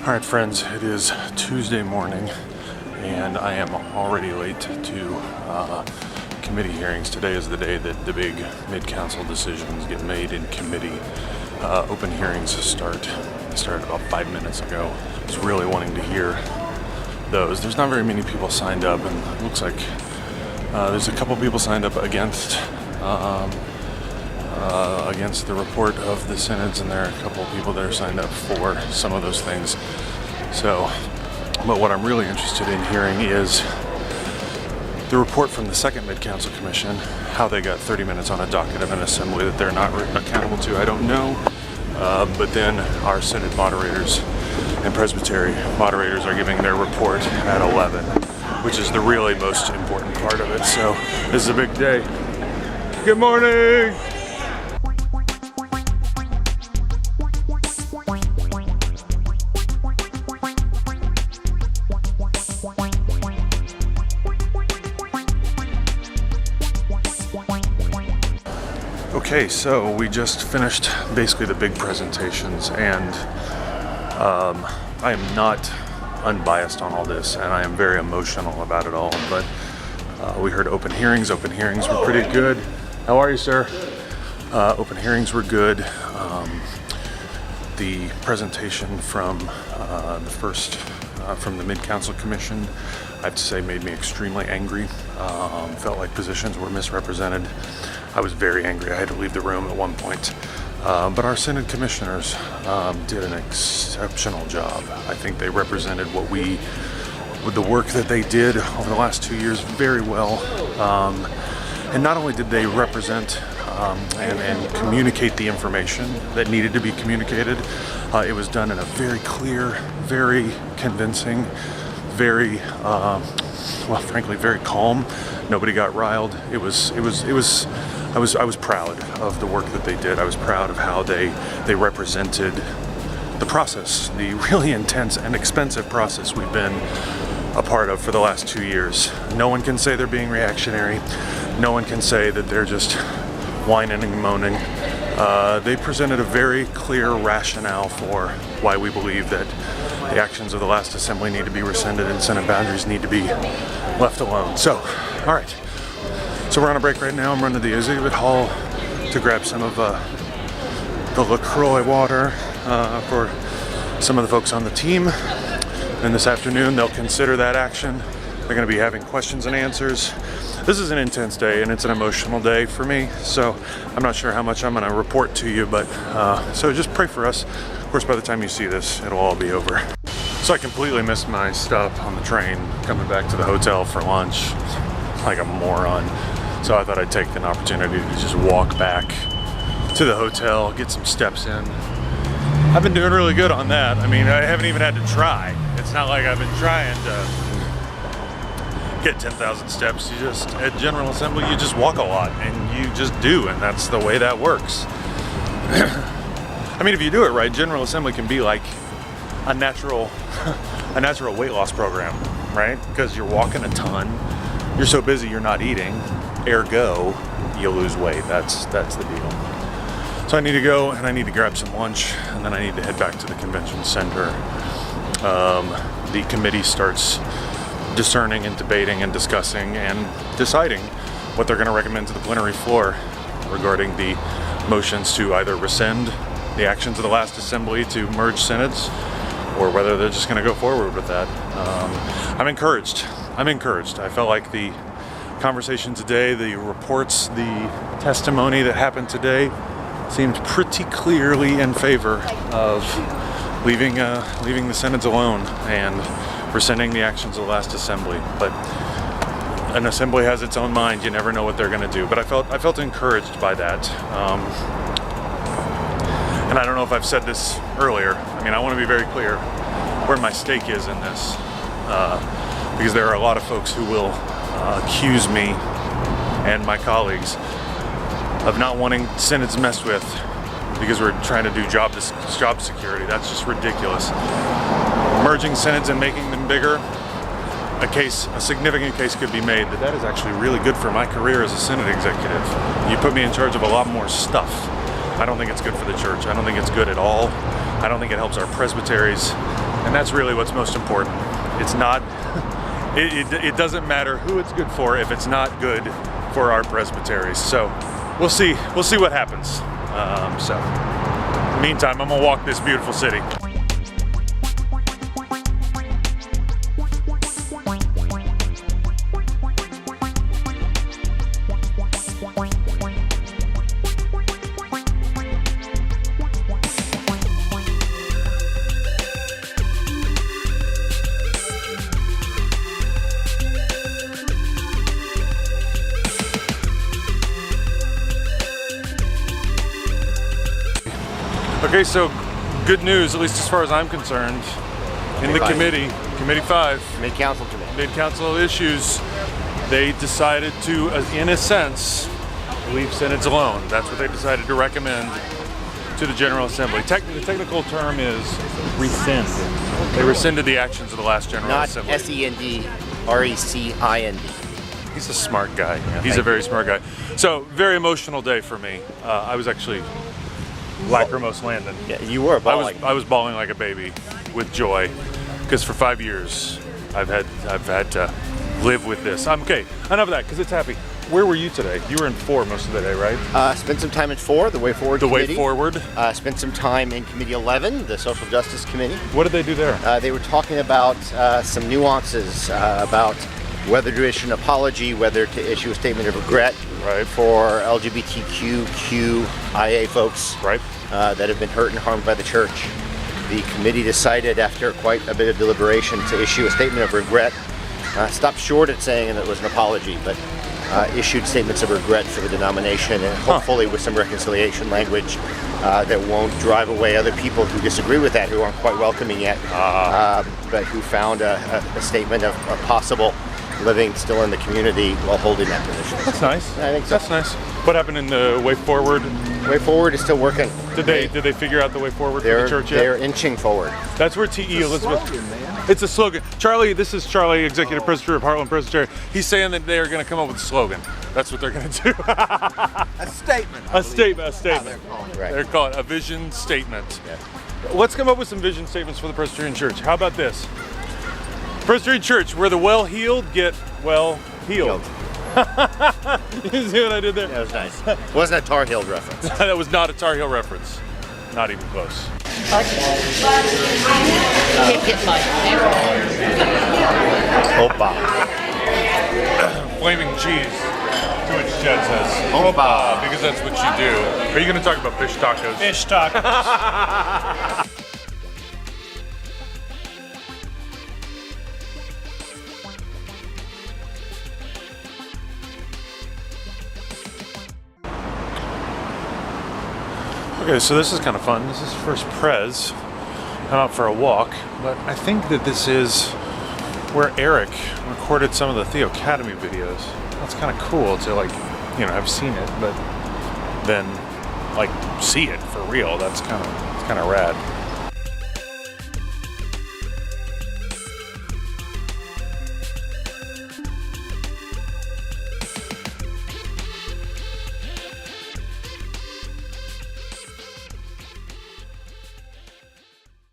All right, friends, it is Tuesday morning, and I am already late to committee hearings. Today is the day that the big mid-council decisions get made in committee. Open hearings start. They started about 5 minutes ago. I was really wanting to hear those. There's not very many people signed up, and it looks like there's a couple people signed up against the report of the synods, and there are a couple of people that are signed up for some of those things. But what I'm really interested in hearing is the report from the second Mid-Council Commission, how they got 30 minutes on a docket of an assembly that they're not accountable to, I don't know. But then our synod moderators and presbytery moderators are giving their report at 11, which is the really most important part of it. So this is a big day. Good morning! Okay, so we just finished basically the big presentations, and I am not unbiased on all this, and I am very emotional about it all, but we heard open hearings. Open hearings were pretty good. How are you, sir? Open hearings were good. The presentation from from the Mid-Council Commission, I have to say, made me extremely angry. Felt like positions were misrepresented. I was very angry. I had to leave the room at one point. But our synod commissioners did an exceptional job. I think they represented with the work that they did over the last 2 years very well. And not only did they represent and communicate the information that needed to be communicated, it was done in a very clear, very convincing, very, frankly, very calm. Nobody got riled. I was proud of the work that they did. I was proud of how they represented the process, the really intense and expensive process we've been a part of for the last 2 years. No one can say they're being reactionary. No one can say that they're just whining and moaning. They presented a very clear rationale for why we believe that the actions of the last assembly need to be rescinded and synod boundaries need to be left alone. So, all right. So we're on a break right now. I'm running to the exhibit hall to grab some of the LaCroix water for some of the folks on the team. And this afternoon they'll consider that action. They're going to be having questions and answers. This is an intense day and it's an emotional day for me, so I'm not sure how much I'm going to report to you, but so just pray for us. Of course, by the time you see this, it'll all be over. So I completely missed my stop on the train coming back to the hotel for lunch, like a moron. So I thought I'd take an opportunity to just walk back to the hotel, get some steps in. I've been doing really good on that. I mean, I haven't even had to try. It's not like I've been trying to get 10,000 steps. You just, at General Assembly, you just walk a lot, and you just do, and that's the way that works. I mean, if you do it right, General Assembly can be like a natural weight loss program, right? Because you're walking a ton, you're so busy you're not eating, ergo, you lose weight. That's the deal. So I need to go and I need to grab some lunch, and then I need to head back to the convention center. The committee starts discerning and debating and discussing and deciding what they're going to recommend to the plenary floor regarding the motions to either rescind the actions of the last assembly to merge synods, or whether they're just going to go forward with that. I'm encouraged. I felt like the conversation today, the reports, the testimony that happened today seemed pretty clearly in favor of leaving the synods alone and rescinding the actions of the last assembly. But an assembly has its own mind. You never know what they're going to do. But I felt encouraged by that. And I don't know if I've said this earlier. I mean, I want to be very clear where my stake is in this, because there are a lot of folks who will accuse me and my colleagues of not wanting synods messed with because we're trying to do job security. That's just ridiculous. Merging synods and making them bigger, a significant case could be made that is actually really good for my career as a synod executive. You put me in charge of a lot more stuff. I don't think it's good for the church. I don't think it's good at all. I don't think it helps our presbyteries. And that's really what's most important. It's not, it doesn't matter who it's good for if it's not good for our presbyteries. So we'll see what happens. So meantime, I'm gonna walk this beautiful city. Okay, so good news, at least as far as I'm concerned. In the committee, Committee 5, Mid-Council Committee. Mid-Council Issues, they decided to, in a sense, leave synods alone. That's what they decided to recommend to the General Assembly. The technical term is rescind. They rescinded the actions of the last General Assembly. Not S-E-N-D, R-E-C-I-N-D. He's a smart guy. Yeah, He's a very smart guy. So, very emotional day for me. I was actually lacrimose landing. Yeah, you were bawling. I was bawling like a baby with joy, because for 5 years I've had to live with this. I'm okay. Enough of that, because it's happy. Where were you today? You were in 4 most of the day, right? Spent some time in 4, the Way Forward Committee. The Way Forward. Spent some time in Committee 11, the Social Justice Committee. What did they do there? They were talking about some nuances about whether to issue an apology, whether to issue a statement of regret for LGBTQIA folks that have been hurt and harmed by the church. The committee decided, after quite a bit of deliberation, to issue a statement of regret. Stopped short at saying that it was an apology, but issued statements of regret for the denomination, and hopefully with some reconciliation language that won't drive away other people who disagree with that, who aren't quite welcoming yet, but who found a statement of possible living still in the community while holding that position. That's nice. I think so. That's nice. What happened in the Way Forward? Way Forward is still working. Did they figure out the Way Forward for the church yet? They're inching forward. That's where T.E. Elizabeth. It's a slogan. Charlie, this is Charlie, Executive Presbyter of Heartland Presbytery. He's saying that they are going to come up with a slogan. That's what they're going to do. A statement. A statement. Right. They're calling it a vision statement. Yeah. Let's come up with some vision statements for the Presbyterian Church. How about this? Presbyterian Church, where the well-heeled get well-heeled. You see what I did there? That was nice. Wasn't a Tar Heel reference. That was not a Tar Heel reference. Not even close. Opa. Flaming cheese. To which Jed says, Opa. because that's what you do. Are you going to talk about fish tacos? Fish tacos. Okay, so this is kind of fun. This is first Prez. I'm out for a walk, but I think that this is where Eric recorded some of the Theo Academy videos. That's kind of cool to I've seen it, but then see it for real. That's kind of rad.